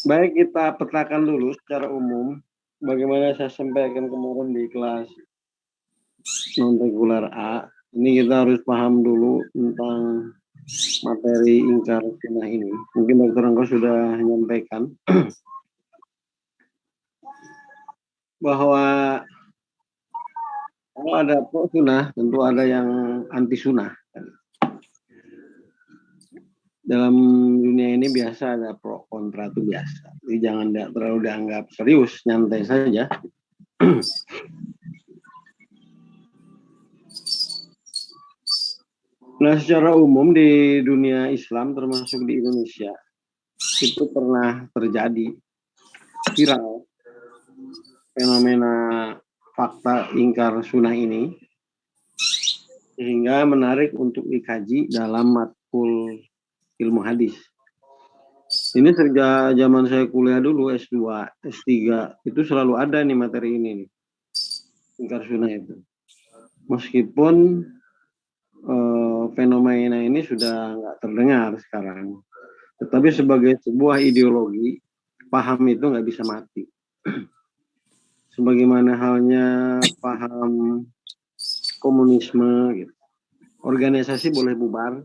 Baik, kita petakan dulu secara umum bagaimana saya sampaikan kemarin di kelas non reguler A. Ini kita harus paham dulu tentang materi ingkar sunnah ini. Mungkin Dr. Angko sudah menyampaikan bahwa kalau ada pro sunnah, tentu ada yang anti sunnah. Dalam dunia ini biasa ada pro kontra, itu biasa. Jadi jangan terlalu dianggap serius, nyantai saja. Nah, secara umum di dunia Islam termasuk di Indonesia itu pernah terjadi viral fenomena fakta ingkar sunnah ini, sehingga menarik untuk dikaji dalam matkul ilmu hadis. Ini sejak zaman saya kuliah dulu S2, S3 itu selalu ada nih materi ini nih, ingkar sunnah itu. Meskipun fenomena ini sudah nggak terdengar sekarang, tetapi sebagai sebuah ideologi, paham itu nggak bisa mati. Sebagaimana halnya paham komunisme, gitu. Organisasi boleh bubar,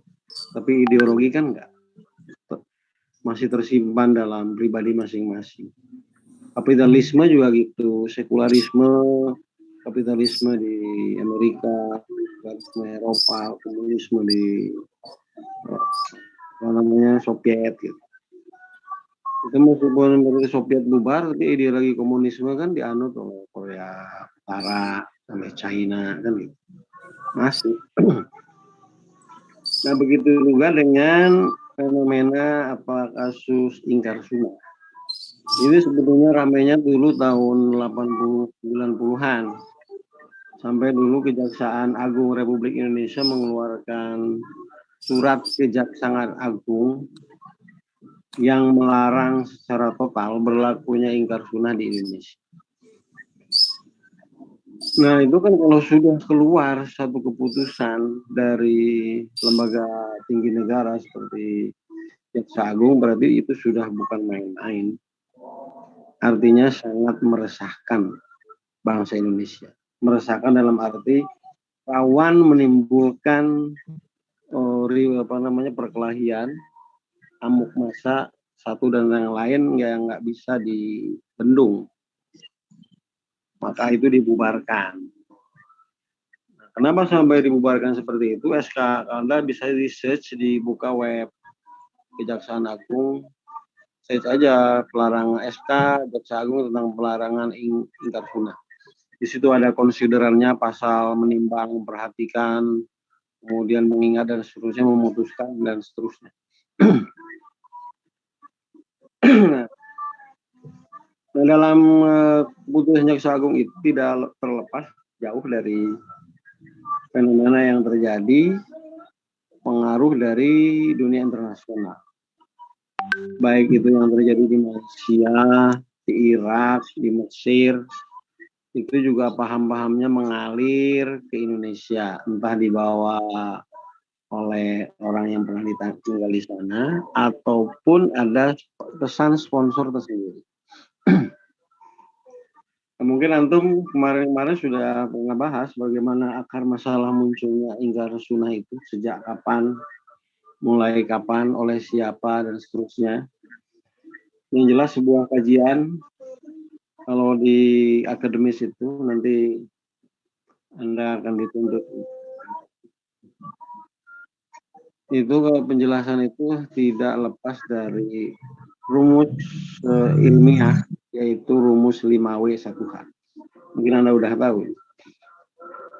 tapi ideologi kan enggak. Masih tersimpan dalam pribadi masing-masing. Kapitalisme juga gitu, sekularisme, kapitalisme di Amerika, kapitalisme Eropa, komunisme di Soviet gitu. Itu meskipun dari Soviet bubar, tapi ideologi komunisme kan dianut oleh Korea Utara sampai China kan gitu. Masih. Nah, begitu juga dengan fenomena kasus ingkar sunnah. Ini sebetulnya ramainya dulu tahun 80-90-an. Sampai dulu Kejaksaan Agung Republik Indonesia mengeluarkan surat Kejaksaan Agung yang melarang secara total berlakunya ingkar sunnah di Indonesia. Nah, itu kan kalau sudah keluar satu keputusan dari lembaga tinggi negara seperti Jaksa Agung, berarti itu sudah bukan main-main. Artinya sangat meresahkan bangsa Indonesia. Meresahkan dalam arti rawan menimbulkan perkelahian, amuk massa, satu dan yang lain yang nggak bisa dibendung. Maka itu dibubarkan. Kenapa sampai dibubarkan seperti itu? SK Anda bisa research di buka web Kejaksaan Agung, search aja pelarangan SK Jaksa Agung tentang pelarangan ingkar sunnah. Di situ ada konsiderannya, pasal menimbang, memperhatikan, kemudian mengingat dan seterusnya, memutuskan dan seterusnya. Nah, dalam keputusan Jaksa Agung itu tidak terlepas jauh dari fenomena yang terjadi, pengaruh dari dunia internasional. Baik itu yang terjadi di Malaysia, di Irak, di Mesir, itu juga paham-pahamnya mengalir ke Indonesia, entah dibawa oleh orang yang pernah tinggal di sana, ataupun ada pesan sponsor tersendiri. Mungkin antum kemarin-kemarin sudah pernah bahas bagaimana akar masalah munculnya ingkar sunnah itu, sejak kapan, mulai kapan, oleh siapa, dan seterusnya. Yang jelas sebuah kajian, kalau di akademis itu nanti Anda akan dituntut. Itu penjelasan itu tidak lepas dari rumus ilmiah, yaitu rumus 5W1H. Mungkin Anda udah tahu.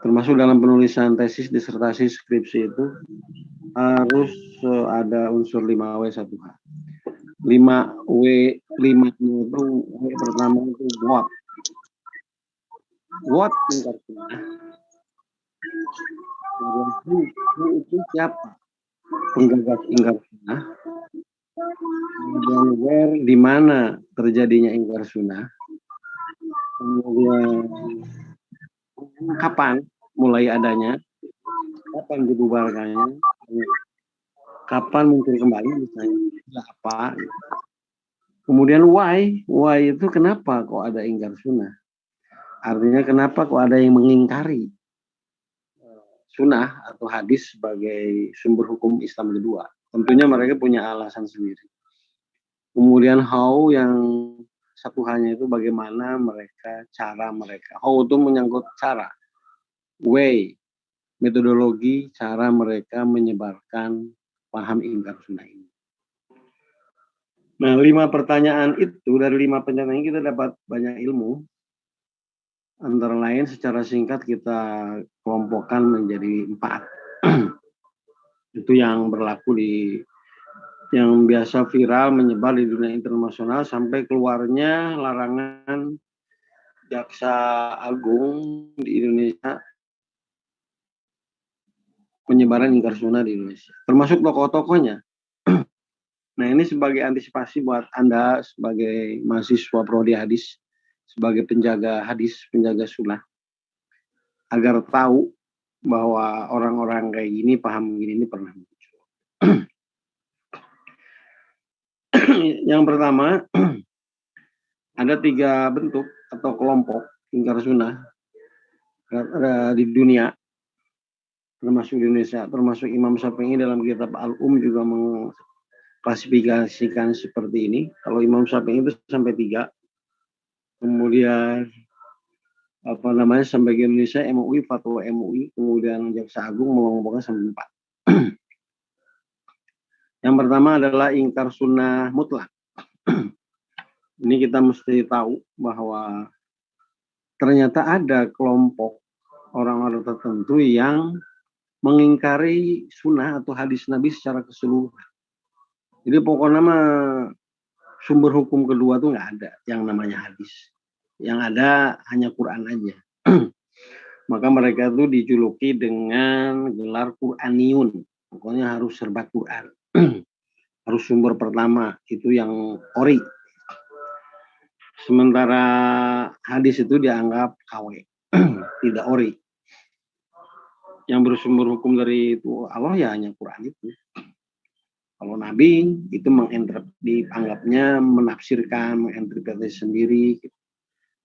Termasuk dalam penulisan tesis, disertasi, skripsi itu harus ada unsur 5W1H. 5W itu W pertama itu what. What ingkar sunnah. Itu siapa penggagas ingkar sunnah. Kemudian where, di mana terjadinya ingkar sunnah. Kemudian kapan mulai adanya, kapan dibubarkannya, kapan muncul kembali, misalnya apa. Kemudian why itu kenapa kok ada ingkar sunnah? Artinya kenapa kok ada yang mengingkari sunnah atau hadis sebagai sumber hukum Islam kedua? Tentunya mereka punya alasan sendiri. Kemudian how yang satu halnya itu bagaimana mereka, cara mereka. How itu menyangkut cara, way, metodologi, cara mereka menyebarkan paham ingkar sunnah ini. Nah, 5 pertanyaan itu, dari 5 pertanyaan ini kita dapat banyak ilmu. Antara lain secara singkat kita kelompokkan menjadi 4. Itu yang berlaku yang biasa viral menyebar di dunia internasional sampai keluarnya larangan Jaksa Agung di Indonesia penyebaran ingkar sunnah di Indonesia, termasuk tokoh-tokohnya. Nah, ini sebagai antisipasi buat Anda sebagai mahasiswa prodi hadis, sebagai penjaga hadis, penjaga sunnah, agar tahu bahwa orang-orang kayak gini, paham gini ini pernah muncul. Yang pertama, ada 3 bentuk atau kelompok ingkar sunnah di dunia, termasuk di Indonesia, termasuk Imam Syafi'i dalam kitab Al-Um juga mengklasifikasikan seperti ini. Kalau Imam Syafi'i itu sampai 3. Kemudian sampai ke Indonesia MUI, fatwa MUI, kemudian Jaksa Agung mengelompokkan sampai 4. Yang pertama adalah ingkar sunnah mutlak. Ini kita mesti tahu bahwa ternyata ada kelompok orang-orang tertentu yang mengingkari sunnah atau hadis Nabi secara keseluruhan. Jadi pokoknya sumber hukum kedua tuh nggak ada yang namanya hadis. Yang ada hanya Quran aja. Maka mereka tuh dijuluki dengan gelar Qur'aniyun. Pokoknya harus serba Quran. Harus sumber pertama, itu yang ori. Sementara hadis itu dianggap KW, tidak ori. Yang bersumber hukum dari itu Allah ya hanya Quran itu. Kalau Nabi itu dianggapnya menafsirkan, menginterpretasi sendiri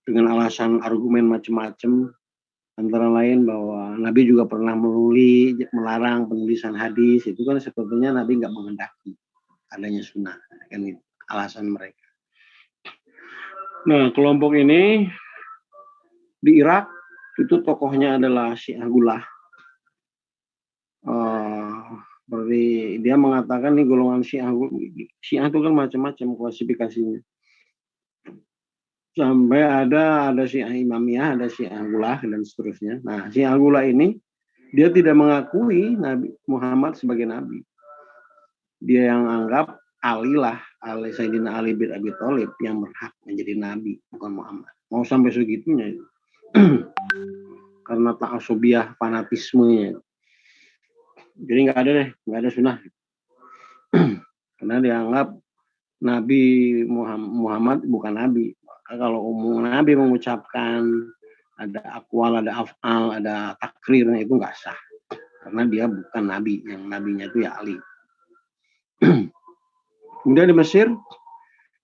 dengan alasan argumen macam-macam. Antara lain bahwa Nabi juga pernah melarang penulisan hadis. Itu kan sebetulnya Nabi nggak menghendaki adanya sunnah. Kan itu alasan mereka. Nah, kelompok ini di Irak itu tokohnya adalah Syiah Gulah. Berarti dia mengatakan nih golongan Syiah itu kan macam-macam klasifikasinya. Sampai ada Syiah Imamiyah, ada Syiah Gulah dan seterusnya. Nah, Syiah Gulah ini dia tidak mengakui Nabi Muhammad sebagai nabi. Dia yang anggap Sayyidina Ali bin Abi Thalib yang berhak menjadi nabi, bukan Muhammad. Mau sampai segitunya itu. Karena ta'asubiyah, fanatismenya. Jadi nggak ada sunnah. Karena dianggap Nabi Muhammad bukan nabi. Kalau Nabi mengucapkan ada akwal, ada af'al, ada takrir, itu nggak sah. Karena dia bukan nabi, yang nabinya itu ya Ali. Kemudian di Mesir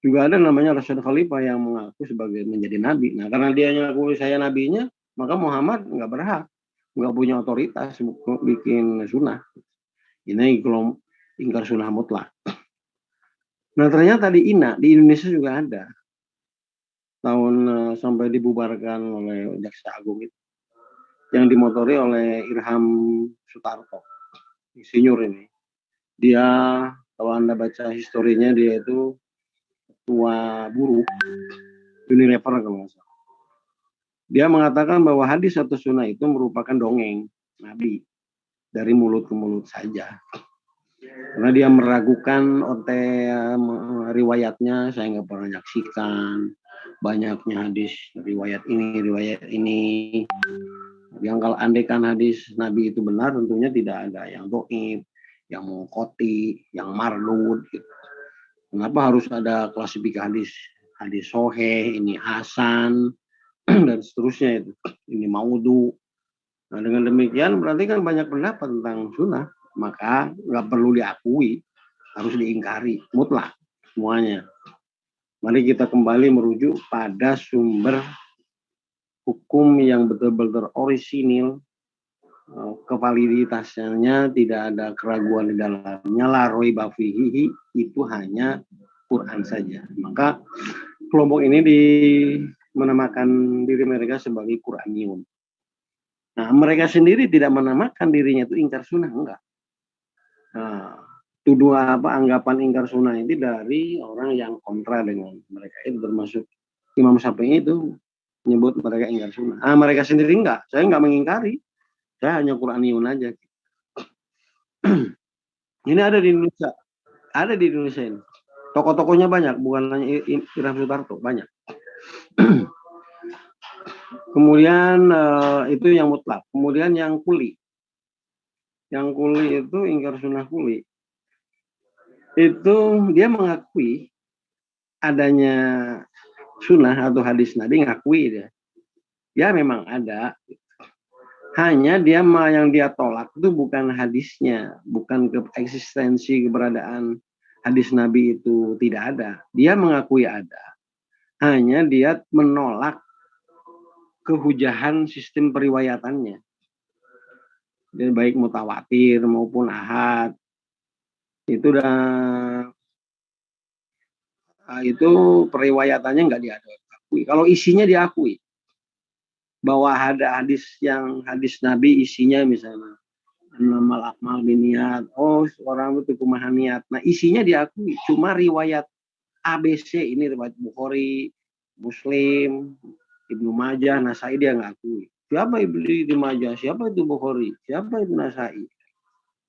juga ada namanya Rasul Khalifah yang mengaku sebagai menjadi nabi. Nah, karena dia mengaku saya nabinya, maka Muhammad nggak berhak, nggak punya otoritas bikin sunnah. Ini ingkar sunnah mutlak. Nah, ternyata di Indonesia juga ada. Sampai dibubarkan oleh Jaksa Agung itu. Yang dimotori oleh Irham Sutarto. Insinyur ini. Dia, kalau Anda baca historinya, dia itu ketua buruh Unilever kalau nggak salah. Dia mengatakan bahwa hadis atau sunnah itu merupakan dongeng Nabi dari mulut ke mulut saja. Karena dia meragukan riwayatnya, saya nggak pernah menyaksikan banyaknya hadis riwayat ini. Yang kalau andaikan hadis Nabi itu benar, tentunya tidak ada yang dhaif, yang mungkoti, yang mardud. Gitu. Kenapa harus ada klasifikasi hadis sahih, ini hasan dan seterusnya itu. Ini maudhu. Nah, dengan demikian berarti kan banyak pendapat tentang sunnah, maka nggak perlu diakui, harus diingkari mutlak semuanya. Mari kita kembali merujuk pada sumber hukum yang betul-betul orisinil, kevaliditasnya tidak ada keraguan di dalamnya, la raiba fihi, itu hanya Quran saja. Maka kelompok ini menamakan diri mereka sebagai Qur'aniyun. Nah, mereka sendiri tidak menamakan dirinya itu ingkar sunnah, enggak. Nah, anggapan ingkar sunnah itu dari orang yang kontra dengan mereka, itu termasuk Imam Syafi'i itu menyebut mereka ingkar sunnah. Mereka sendiri enggak, saya enggak mengingkari, saya hanya Qur'aniyun aja. Ini ada di Indonesia ini. Tokoh-tokohnya banyak, bukan hanya Irfan Sutarto, banyak. Kemudian itu yang mutlak. Kemudian yang kuli. Yang kuli itu ingkar sunnah kuli. Itu dia mengakui adanya sunnah atau hadis Nabi, ngakui dia. Ya memang ada. Hanya yang dia tolak itu bukan hadisnya, bukan eksistensi keberadaan hadis Nabi itu tidak ada. Dia mengakui ada. Hanya dia menolak kehujahan sistem periwayatannya. Jadi baik mutawatir maupun ahad. Itu periwayatannya nggak diakui. Kalau isinya diakui. Bahwa ada hadis Nabi isinya misalnya Innamal a'mal binniyat. Oh, orang itu kumaha niat. Nah, isinya diakui. Cuma riwayat ABC ini riwayat Bukhari, Muslim, Ibnu Majah, Nasai dia nggak akui. Siapa Ibnu Majah? Siapa itu Bukhari? Siapa itu Nasai?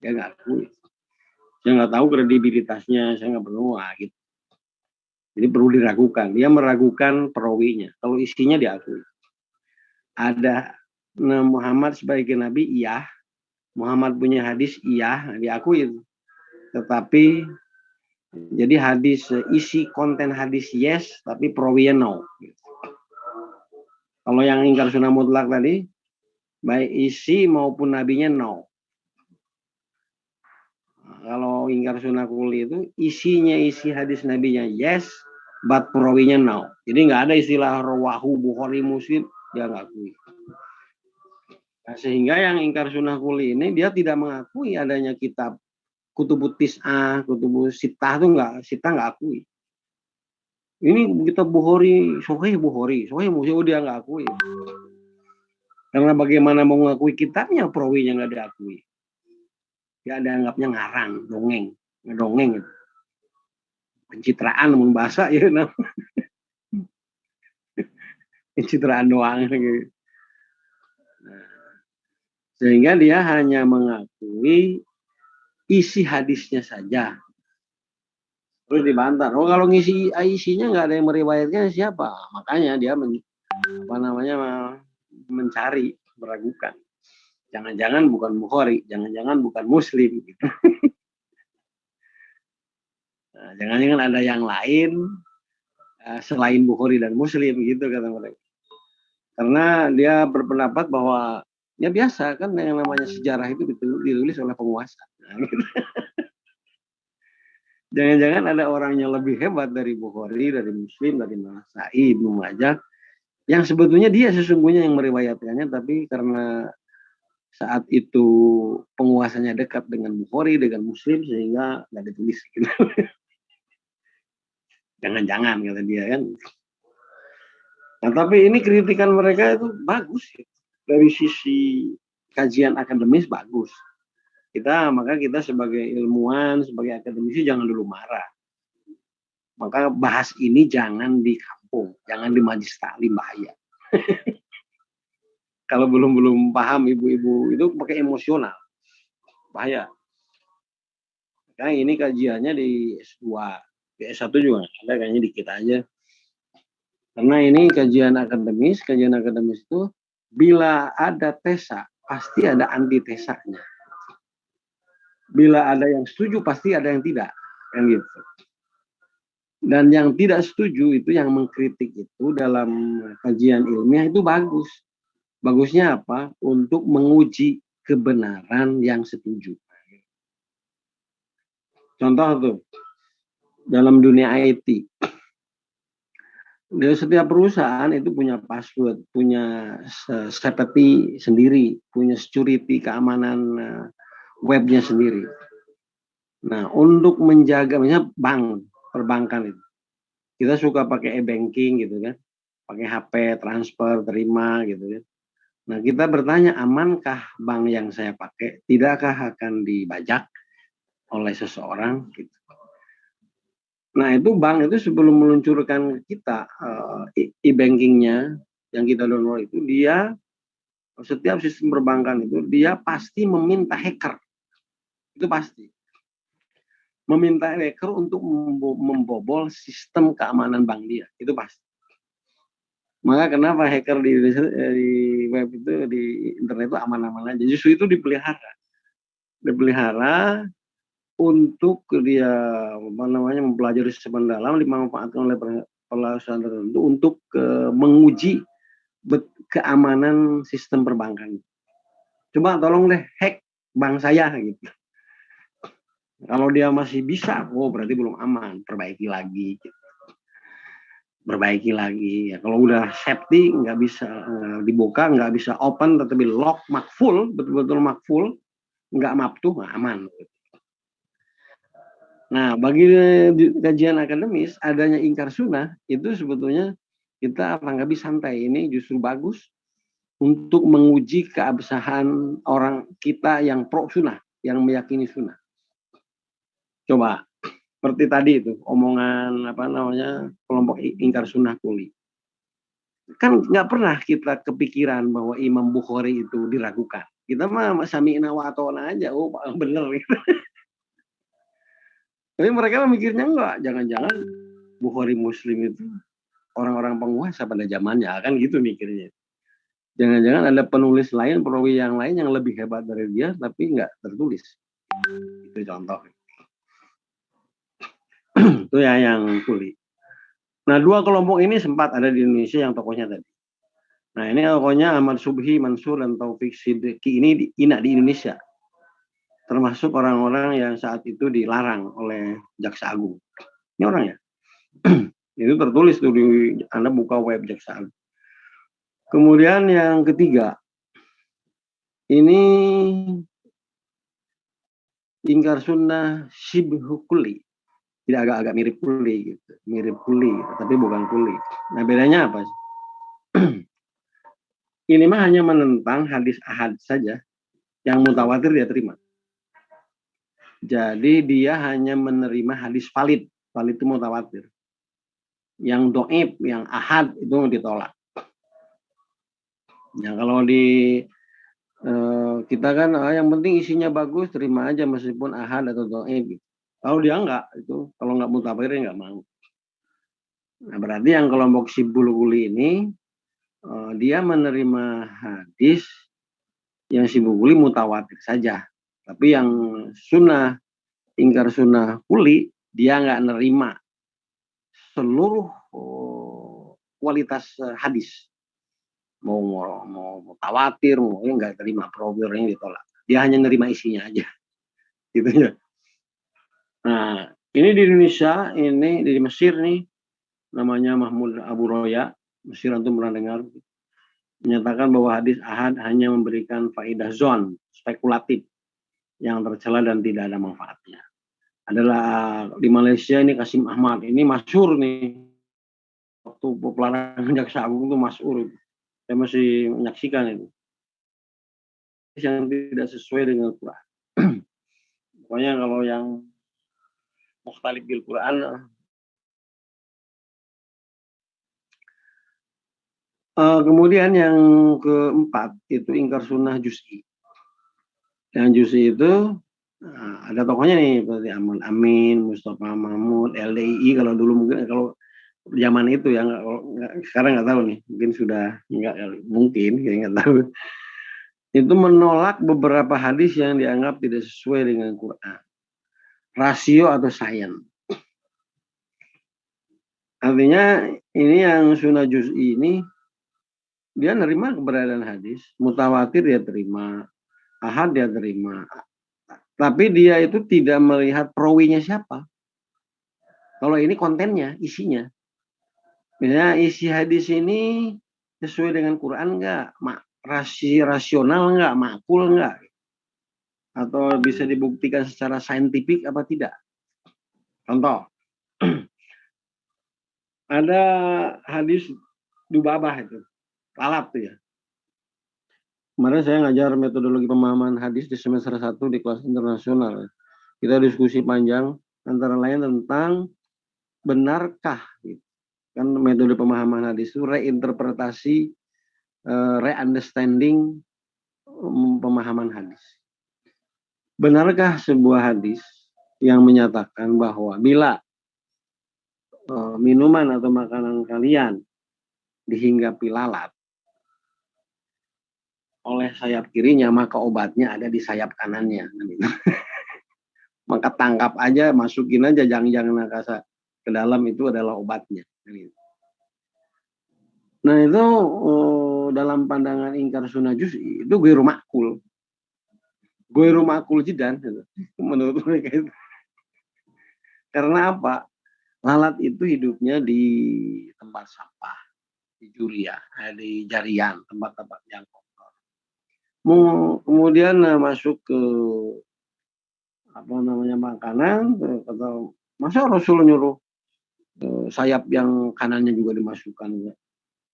Dia nggak akui. Saya nggak tahu kredibilitasnya. Saya nggak perlu gitu. Jadi perlu diragukan. Dia meragukan perawinya. Kalau isinya diakui. Ada Muhammad sebagai Nabi, iya. Muhammad punya hadis, iya, diakui. Tetapi jadi hadis, isi konten hadis yes, tapi perawinya no. Kalau yang ingkar sunnah mutlak tadi, baik isi maupun nabinya no. Kalau ingkar sunnah kuli itu isinya isi hadis nabinya yes, but perawinya no. Jadi nggak ada istilah rawahu Bukhari Muslim, dia nggak akui. Nah, sehingga yang ingkar sunnah kuli ini dia tidak mengakui adanya kitab Kutubut Tis'ah, Kutubut Sittah itu nggak akui. Ini kitab Bukhari, Sahih Muslim dia nggak akui. Karena bagaimana mau mengakui kitabnya, perawinya nggak diakui. Dia dianggapnya ngarang, ngedongeng. Pencitraan membahasa ya, nah. Pencitraan doang gitu. Nah, sehingga dia hanya mengakui isi hadisnya saja. Terus dibantah. Oh, kalau isinya nggak ada yang meriwayatkan siapa? Makanya dia mencari, meragukan. Jangan-jangan bukan Bukhari, jangan-jangan bukan Muslim. Gitu. Nah, jangan-jangan ada yang lain selain Bukhari dan Muslim gitu kata mereka. Karena dia berpendapat bahwa ya biasa kan yang namanya sejarah itu ditulis oleh penguasa. Nah, gitu. Jangan-jangan ada orang yang lebih hebat dari Bukhari, dari Muslim, dari Nasai, Ibnu Majah, yang sebetulnya dia sesungguhnya yang meriwayatkannya, tapi karena saat itu penguasanya dekat dengan Bukhari, dengan Muslim, sehingga nggak ditulis. Gitu. Jangan-jangan kata dia kan. Nah, tapi ini kritikan mereka itu bagus ya. Dari sisi kajian akademis bagus. Maka kita sebagai ilmuwan, sebagai akademisi jangan dulu marah. Maka bahas ini jangan di kampung, jangan di majelis taklim, bahaya. Kalau belum paham ibu-ibu itu pakai emosional, bahaya. Nah, ini kajiannya di S2, di S1 juga ada, kayaknya dikit aja. Karena ini kajian akademis itu bila ada tesa, pasti ada antitesanya. Bila ada yang setuju, pasti ada yang tidak, kan gitu. Dan yang tidak setuju itu, yang mengkritik itu dalam kajian ilmiah itu bagus. Bagusnya apa? Untuk menguji kebenaran yang setuju. Contoh tuh, dalam dunia IT, Dari setiap perusahaan itu punya password, punya safety sendiri, punya security keamanan webnya sendiri. Nah, untuk menjaga misalnya bank, perbankan itu, kita suka pakai e-banking gitu kan, pakai HP, transfer, terima gitu kan. Nah, kita bertanya, amankah bank yang saya pakai, tidakkah akan dibajak oleh seseorang gitu. Nah, itu bank itu sebelum meluncurkan kita e-bankingnya yang kita download itu, dia setiap sistem perbankan itu dia pasti meminta hacker, itu pasti meminta hacker untuk membobol sistem keamanan bank dia, itu pasti. Maka kenapa hacker di web itu, di internet itu aman-aman aja, justru itu dipelihara untuk dia mempelajari sistem mendalam, dimanfaatkan oleh perusahaan tertentu untuk menguji keamanan sistem perbankan. Coba tolong deh hack bank saya gitu. Kalau dia masih bisa, berarti belum aman, perbaiki lagi. Gitu. Perbaiki lagi. Ya, kalau udah safety, nggak bisa dibuka, nggak bisa open, tetapi lock, makful, betul-betul makful, nggak maptuh, nggak aman. Nah, bagi kajian akademis, adanya ingkar sunnah, itu sebetulnya kita anggap santai. Ini justru bagus untuk menguji keabsahan orang kita yang pro sunnah, yang meyakini sunnah. Coba, seperti tadi itu, omongan kelompok ingkar sunnah kuli. Kan nggak pernah kita kepikiran bahwa Imam Bukhari itu diragukan. Kita mah sami'na wa ata'na aja, bener gitu. Tapi mereka mikirnya enggak, jangan-jangan Bukhari Muslim itu orang-orang penguasa pada zamannya, kan gitu mikirnya. Jangan-jangan ada penulis lain, perawi yang lain yang lebih hebat dari dia, tapi nggak tertulis. Itu contoh. Itu ya yang kuli. Nah, dua kelompok ini sempat ada di Indonesia yang tokohnya tadi. Nah, ini tokohnya Ahmad Subhi, Mansur, dan Taufik Siddiqi ini di Indonesia. Termasuk orang-orang yang saat itu dilarang oleh Jaksa Agung. Ini orangnya. Itu tertulis tuh di Anda buka web Jaksa Agung. Kemudian yang ketiga, ini ingkar sunnah shibhu kuli. Jadi agak-agak mirip kuli gitu. Mirip kuli, tapi bukan kuli. Nah, bedanya apa sih? Ini mah hanya menentang hadis ahad saja. Yang mutawatir dia terima. Jadi dia hanya menerima hadis valid. Valid itu mutawatir. Yang doib, yang ahad itu ditolak. Nah, kalau di kita kan yang penting isinya bagus, terima aja meskipun ahad atau doib. Kalau dia enggak, itu kalau enggak mutawatir enggak mau. Nah, berarti yang kelompok Shibhul Kuli ini dia menerima hadis yang Shibhul Kuli mutawatir saja. Tapi yang sunnah, ingkar sunnah kuli, dia enggak nerima seluruh kualitas hadis. Mau mutawatir, mau enggak terima, provernya ditolak. Dia hanya nerima isinya aja. Gitu ya. Nah, ini di Indonesia, ini di Mesir nih, namanya Mahmud Abu Roya, Mesir antum pernah dengar, menyatakan bahwa hadis ahad hanya memberikan faedah zon, spekulatif, yang tercela dan tidak ada manfaatnya. Adalah di Malaysia ini Kasim Ahmad, ini masyhur nih, waktu pelarangan Jaksa Agung itu masyhur. Saya masih menyaksikan itu. Yang tidak sesuai dengan Quran. Pokoknya kalau yang mukhtalif bil Quran, kemudian yang keempat itu ingkar sunnah juz'i. Yang juz'i itu ada tokohnya nih seperti Ahmad Amin, Mustafa Mahmud, LDII kalau dulu mungkin kalau zaman itu ya sekarang nggak tahu nih mungkin sudah nggak mungkin nggak tahu. Itu menolak beberapa hadis yang dianggap tidak sesuai dengan Quran, rasio atau sains. Artinya ini yang sunnah juz'i ini dia nerima keberadaan hadis, mutawatir dia terima, ahad dia terima, tapi dia itu tidak melihat perawinya siapa. Kalau ini kontennya, isinya. Misalnya isi hadis ini sesuai dengan Quran nggak? Rasional nggak? Makul nggak? Atau bisa dibuktikan secara saintifik apa tidak? Contoh, ada hadis Dubabah itu, lalat tuh ya. Kemarin saya ngajar metodologi pemahaman hadis di semester 1 di kelas internasional. Kita diskusi panjang antara lain tentang benarkah gitu. Kan metode pemahaman hadis itu reinterpretasi, re-understanding pemahaman hadis. Benarkah sebuah hadis yang menyatakan bahwa bila minuman atau makanan kalian dihinggapi lalat oleh sayap kirinya, maka obatnya ada di sayap kanannya. Maka tangkap aja, masukin aja jangan nakasa ke dalam, itu adalah obatnya. Nah itu dalam pandangan ingkar sunnah juz'i itu ghairu ma'qul. Ghairu ma'qul jidan menurut mereka itu. Karena apa? Lalat itu hidupnya di tempat sampah, di juria, di jarian, tempat-tempat yang kotor. Kemudian masuk ke apa namanya makanan, atau masa Rasul nyuruh sayap yang kanannya juga dimasukkan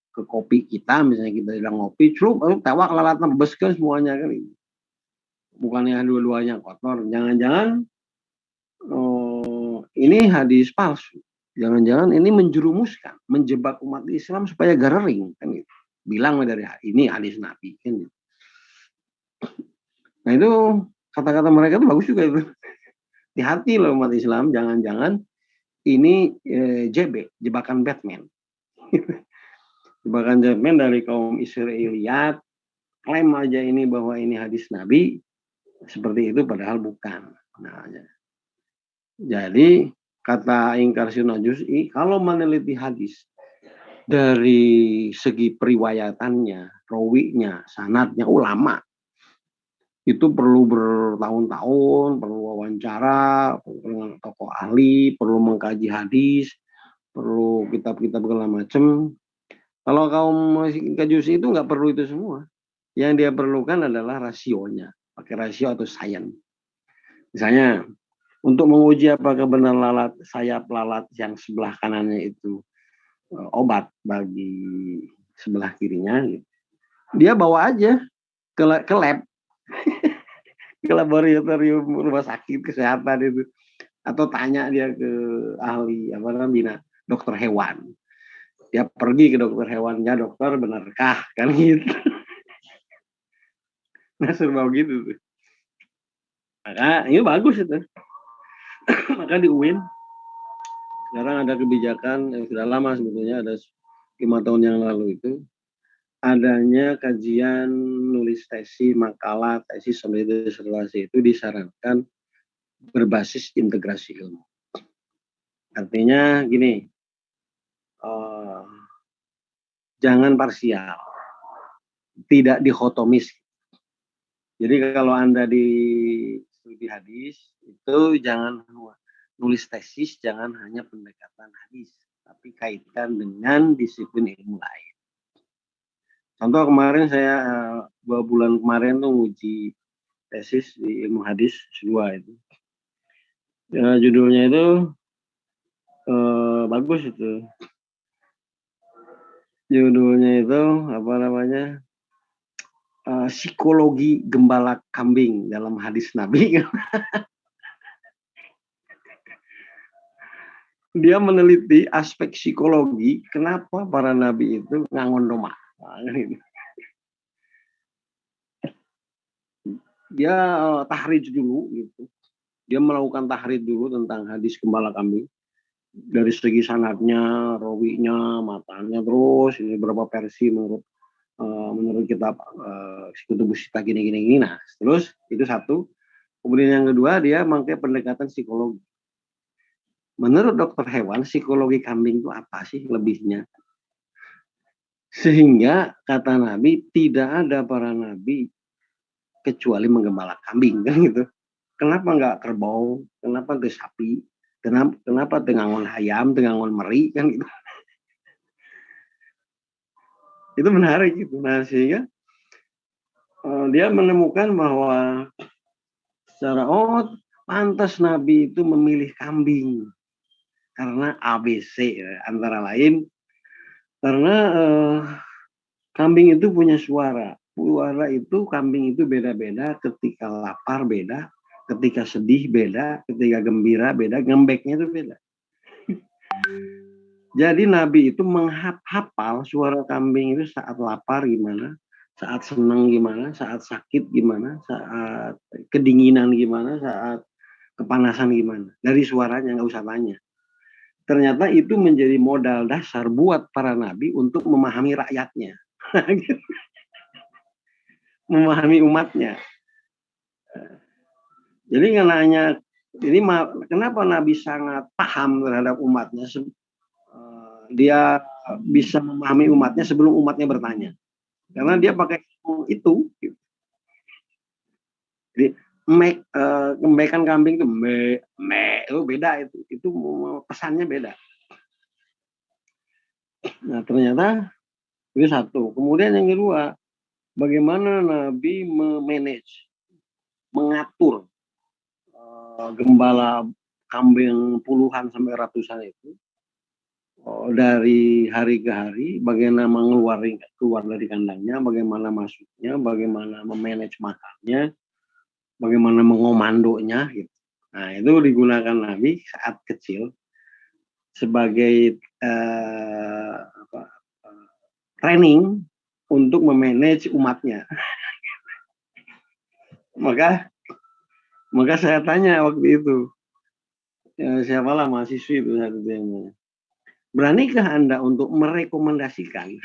ke kopi kita, misalnya kita sedang ngopi, celup, tewak lalat nembes kan semuanya kan. Bukannya dua-duanya kotor, jangan-jangan ini hadis palsu. Jangan-jangan ini menjerumuskan, menjebak umat Islam supaya garering kan gitu. Bilang dari ini hadis Nabi kan gitu. Nah itu kata-kata mereka itu bagus juga itu. Hati-hati loh umat Islam, jangan-jangan ini JB, jebakan Batman. Jebakan Batman dari kaum Israiliyat, klaim aja ini bahwa ini hadis Nabi, seperti itu padahal bukan. Nah, jadi kata ingkar sunnah juz'i, kalau meneliti hadis dari segi periwayatannya, rawinya, sanadnya, ulama itu perlu bertahun-tahun, perlu wawancara, dengan tokoh ahli, perlu mengkaji hadis, perlu kitab-kitab segala macam. Kalau kaum juz'i itu nggak perlu itu semua. Yang dia perlukan adalah rasionya, pakai rasio atau sains. Misalnya, untuk menguji apakah benar sayap lalat yang sebelah kanannya itu obat bagi sebelah kirinya, gitu. Dia bawa aja ke lab, ke laboratorium rumah sakit kesehatan itu, atau tanya dia ke ahli apa namanya dokter hewan. Dia pergi ke dokter hewannya, dokter benarkah kan gitu. Nah serba gitu tuh. Maka ini bagus itu. Maka di UIN sekarang ada kebijakan yang sudah lama sebetulnya, ada 5 tahun yang lalu itu, adanya kajian nulis tesis, makalah, tesis, sampai disertasi itu disarankan berbasis integrasi ilmu. Artinya gini, jangan parsial, tidak dikotomis. Jadi kalau Anda di studi hadis, itu jangan nulis tesis, jangan hanya pendekatan hadis, tapi kaitkan dengan disiplin ilmu lain. Contoh kemarin saya 2 bulan kemarin tuh uji tesis di ilmu hadis S2 itu. Judulnya itu bagus itu. Judulnya itu apa namanya? Psikologi gembala kambing dalam hadis Nabi. Dia meneliti aspek psikologi kenapa para nabi itu ngangon domah. Dia tahrij dulu gitu. Dia melakukan tahrij dulu tentang hadis gembala kambing. Dari segi sanadnya, rawinya, matanya, terus ini berapa versi menurut kitab Kutubus Sittah gini. Nah, terus itu satu. Kemudian yang kedua dia memakai pendekatan psikologi. Menurut dokter hewan, psikologi kambing itu apa sih lebihnya? Sehingga kata Nabi tidak ada para nabi kecuali menggembala kambing kan gitu. Kenapa nggak kerbau? Kenapa ke sapi? Kenapa tengangon ayam, tengangon meri kan gitu? Itu menarik gitu. Nah, sehingga dia menemukan bahwa secara pantas Nabi itu memilih kambing karena ABC ya, antara lain karena kambing itu punya suara. Suara itu kambing itu beda-beda, ketika lapar beda, ketika sedih beda, ketika gembira beda, ngembeknya itu beda. Jadi Nabi itu menghafal suara kambing itu saat lapar gimana, saat senang gimana, saat sakit gimana, saat kedinginan gimana, saat kepanasan gimana. Dari suaranya nggak usah tanya. Ternyata itu menjadi modal dasar buat para nabi untuk memahami rakyatnya. Memahami umatnya. Jadi nggak hanya ini kenapa Nabi sangat paham terhadap umatnya. Dia bisa memahami umatnya sebelum umatnya bertanya. Karena dia pakai itu. Jadi kembaikan kambing itu itu beda itu pesannya beda. Nah ternyata itu satu. Kemudian yang kedua, bagaimana Nabi memanage, mengatur gembala kambing puluhan sampai ratusan itu dari hari ke hari, bagaimana keluar dari kandangnya, bagaimana masuknya, bagaimana memanage makannya, bagaimana mengomandonya gitu. Nah, itu digunakan Nabi saat kecil sebagai training untuk memanage umatnya. Maka saya tanya waktu itu, siapalah mahasiswi itu satu yang beranikah Anda untuk merekomendasikan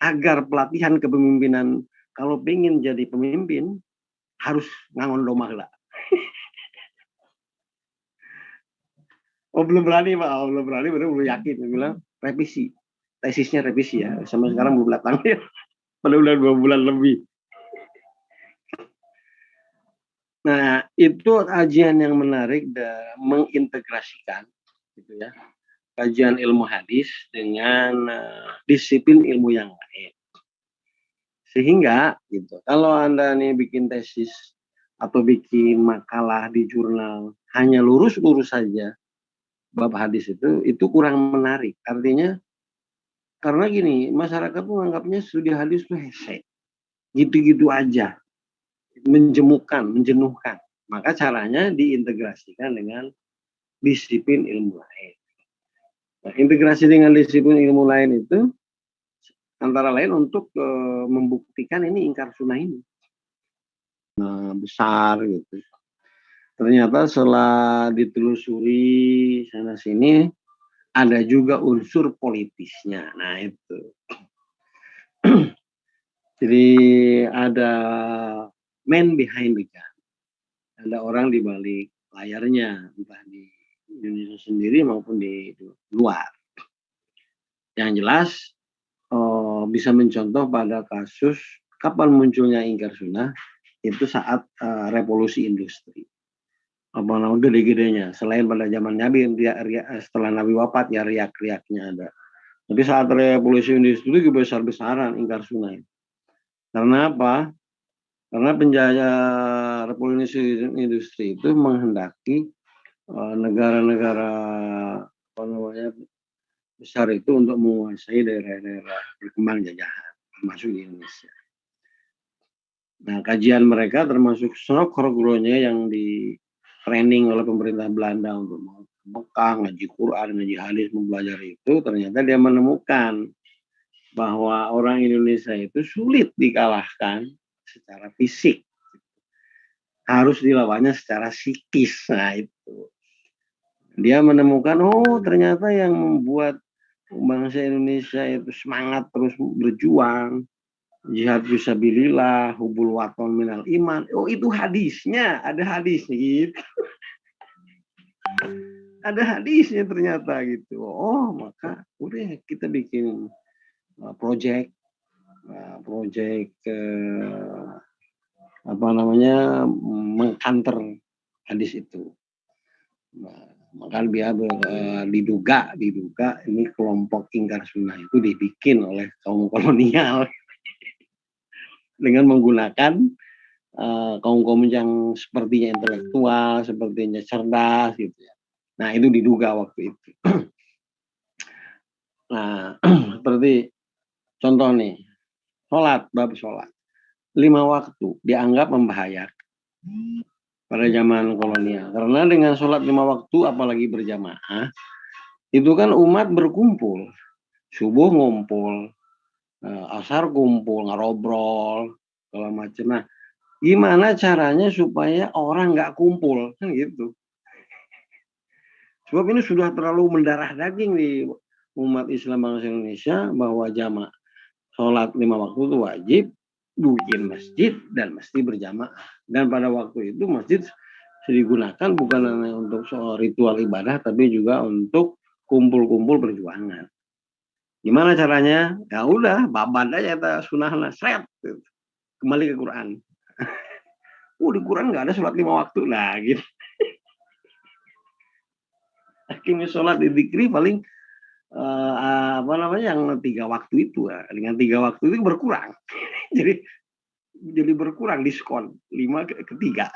agar pelatihan kepemimpinan kalau pengen jadi pemimpin harus ngangon domah lah. Oh belum berani Pak, belum berani, belum yakin. Dia bilang revisi, tesisnya revisi ya, sampai sekarang belum datang ya, pada udah 2 bulan lebih. Nah itu kajian yang menarik dan mengintegrasikan, gitu ya, kajian ilmu hadis dengan disiplin ilmu yang lain. Sehingga gitu, kalau Anda nih bikin tesis atau bikin makalah di jurnal hanya lurus-lurus saja bab hadis itu kurang menarik. Artinya karena gini, masyarakat tuh menganggapnya studi hadis itu hese. Gitu-gitu aja. Menjenuhkan. Maka caranya diintegrasikan dengan disiplin ilmu lain. Nah, integrasi dengan disiplin ilmu lain itu antara lain untuk membuktikan ini ingkar sunnah ini. Nah, besar gitu. Ternyata setelah ditelusuri sana sini ada juga unsur politisnya. Nah itu. Jadi ada man behind the gun. Ada orang di balik layarnya, entah di Indonesia sendiri maupun di luar. Yang jelas bisa mencontoh pada kasus kapan munculnya ingkar sunnah itu saat revolusi industri. Apa namanya gede-gedenya. Selain pada zaman Nabi, setelah Nabi wafat ya riak-riaknya ada. Tapi saat revolusi industri itu besar-besaran ingkar sunnah. Karena apa? Karena penjajah revolusi industri itu menghendaki negara-negara besar itu untuk menguasai daerah-daerah berkembang jajahan, termasuk di Indonesia. Nah, kajian mereka termasuk Snokrogronya yang di training oleh pemerintah Belanda untuk Mekah, ngaji Quran, ngaji hadis, mempelajari itu, ternyata dia menemukan bahwa orang Indonesia itu sulit dikalahkan secara fisik. Harus dilawannya secara psikis. Nah, itu. Dia menemukan, ternyata yang membuat bangsa Indonesia itu semangat terus berjuang, jihad fisabilillah, hubul waton minal iman. Itu hadisnya, ada hadisnya gitu. Ada hadisnya ternyata gitu. Maka udah kita bikin project mengkanter hadis itu. Nah, Maka diduga ini kelompok ingkar sunnah itu dibikin oleh kaum kolonial dengan menggunakan kaum-kaum yang sepertinya intelektual, sepertinya cerdas gitu ya. Nah, itu diduga waktu itu. Nah, seperti contoh nih, bab sholat. 5 waktu dianggap membahayakan pada zaman kolonial. Karena dengan sholat 5 waktu, apalagi berjamaah, itu kan umat berkumpul. Subuh ngumpul, asar kumpul, ngarobrol, segala macam. Nah, gimana caranya supaya orang nggak kumpul? Kan gitu. Sebab ini sudah terlalu mendarah daging di umat Islam bangsa Indonesia bahwa jamaah sholat 5 waktu itu wajib, bikin masjid dan mesti berjamaah. Dan pada waktu itu masjid digunakan bukan hanya untuk soal ritual ibadah, tapi juga untuk kumpul-kumpul perjuangan. Gimana caranya? Ya udah, babat aja kita sunahna, seret. Kembali ke Quran. Di Quran nggak ada sholat 5 waktu. Nah, gitu. Akhirnya sholat di dzikri paling yang 3 waktu itu ya. Dengan 3 waktu itu berkurang. jadi berkurang diskon 5 ke 3.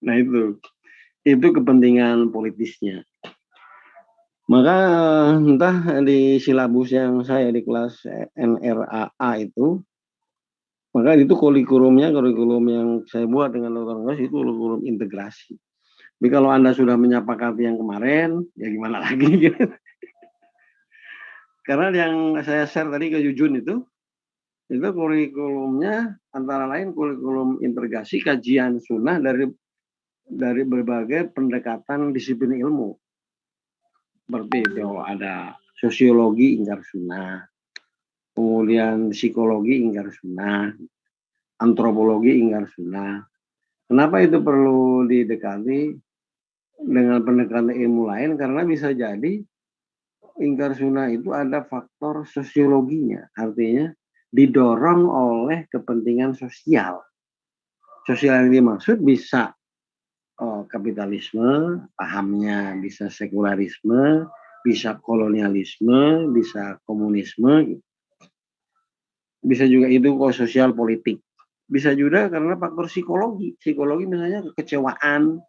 Nah, itu kepentingan politisnya. Maka entah di silabus yang saya di kelas NRAA itu, maka itu kurikulum yang saya buat dengan Dr. Ngos itu kurikulum integrasi. Tapi kalau Anda sudah menyepakati yang kemarin, ya gimana lagi gitu. Karena yang saya share tadi ke Jujun itu kurikulumnya antara lain kurikulum integrasi kajian sunnah dari berbagai pendekatan disiplin ilmu. Seperti itu ada sosiologi ingkar sunnah, kemudian psikologi ingkar sunnah, antropologi ingkar sunnah. Kenapa itu perlu didekati dengan pendekatan ilmu lain? Karena bisa jadi ingkar sunnah itu ada faktor sosiologinya, artinya didorong oleh kepentingan sosial. Sosial yang dimaksud bisa kapitalisme, pahamnya bisa sekularisme, bisa kolonialisme, bisa komunisme, bisa juga itu sosial politik. Bisa juga karena faktor psikologi misalnya kekecewaan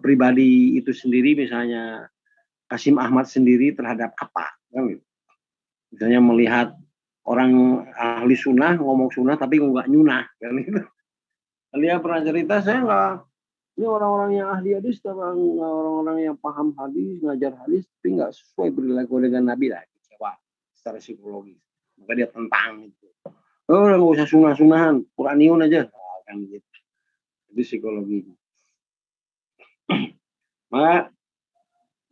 pribadi itu sendiri, misalnya Kasim Ahmad sendiri terhadap apa, kan gitu. Misalnya melihat orang ahli sunnah ngomong sunnah tapi nggak nyunah, kan gitu. Dia pernah cerita, saya nggak, ini orang-orang yang ahli hadis, orang-orang yang paham hadis, ngajar hadis, tapi nggak sesuai perilaku dengan Nabi lah, kecewa secara psikologis. Maka dia tentang itu. Udah nggak usah sunah-sunahan, Quraniun aja, kan gitu. Itu psikologi. Maka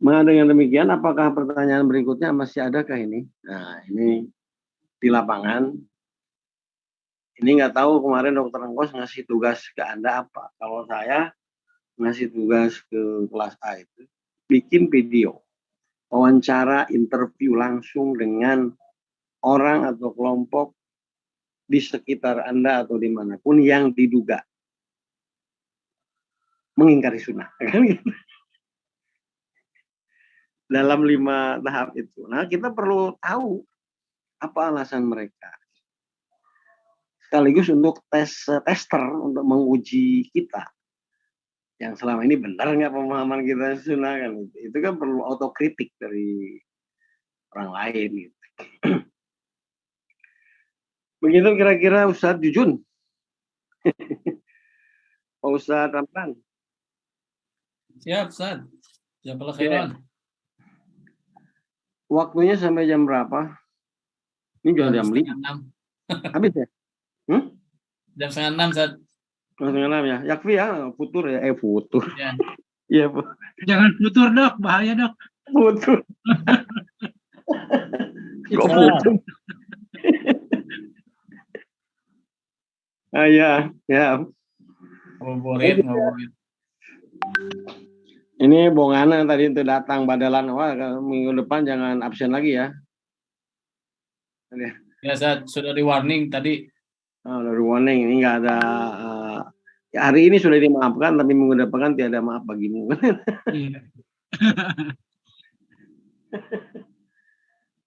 dengan demikian, apakah pertanyaan berikutnya masih adakah ini? Nah, ini di lapangan. Ini nggak tahu kemarin Dokter Engkos ngasih tugas ke Anda apa. Kalau saya ngasih tugas ke kelas A itu bikin video wawancara interview langsung dengan orang atau kelompok di sekitar Anda atau dimanapun yang diduga mengingkari sunnah, kan gitu. Dalam 5 tahap itu. Nah, kita perlu tahu apa alasan mereka. Sekaligus untuk tester untuk menguji kita yang selama ini benar nggak pemahaman kita sunnah, kan itu kan perlu otokritik dari orang lain gitu. Begitu kira-kira Ustadz Jujun. Pak Ustadz Ramlan. Siap, Ustadz. Jazakallahu khairan. Waktunya sampai jam berapa? Ini juga jam 5. Habis ya? Jam 5:30, Ustadz. Jam 5:30 ya. Yakfi ya, futur ya. Futur. Ya. Iya, Jangan futur, Dok. Bahaya, Dok. Futur. Kok futur? Ya. Ngobrolin. Ini Bongana tadi itu datang badalan, minggu depan jangan absen lagi ya. Ya, Ustadz, sudah di warning tadi. Udah di warning, ini nggak ada Ya, hari ini sudah dimaafkan, tapi minggu depan tiada maaf bagimu. Iya.